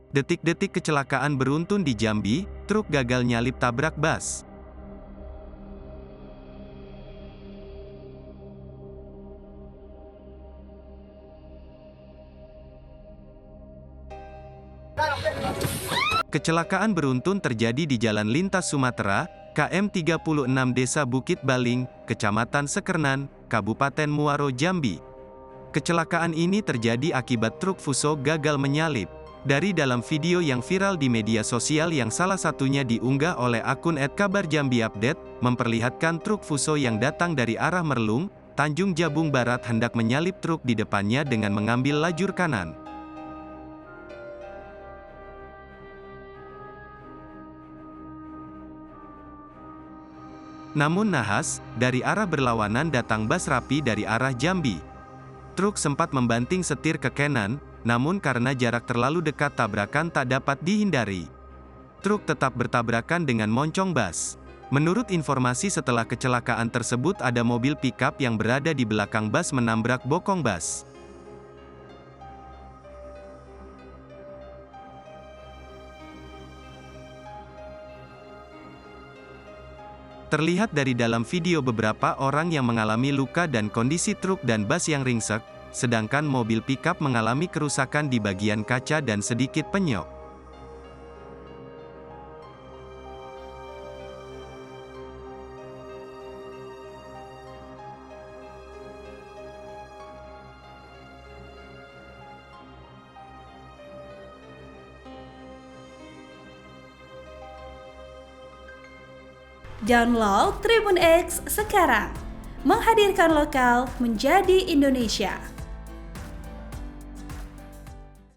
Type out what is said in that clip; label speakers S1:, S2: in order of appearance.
S1: Detik-detik kecelakaan beruntun di Jambi, truk gagal nyalip tabrak bus. Kecelakaan beruntun terjadi di Jalan Lintas Sumatera, KM 36 Desa Bukit Baling, Kecamatan Sekernan, Kabupaten Muaro Jambi. Kecelakaan ini terjadi akibat truk Fuso gagal menyalip. Dari dalam video yang viral di media sosial yang salah satunya diunggah oleh akun @kabarjambiupdate, memperlihatkan truk Fuso yang datang dari arah Merlung, Tanjung Jabung Barat hendak menyalip truk di depannya dengan mengambil lajur kanan. Namun nahas, dari arah berlawanan datang bus rapi dari arah Jambi. Truk sempat membanting setir ke kanan, namun karena jarak terlalu dekat tabrakan tak dapat dihindari. Truk tetap bertabrakan dengan moncong bus. Menurut informasi setelah kecelakaan tersebut ada mobil pickup yang berada di belakang bus menabrak bokong bus. Terlihat dari dalam video beberapa orang yang mengalami luka dan kondisi truk dan bus yang ringsek, sedangkan mobil pickup mengalami kerusakan di bagian kaca dan sedikit penyok.
S2: Download Tribun X sekarang, menghadirkan lokal menjadi Indonesia.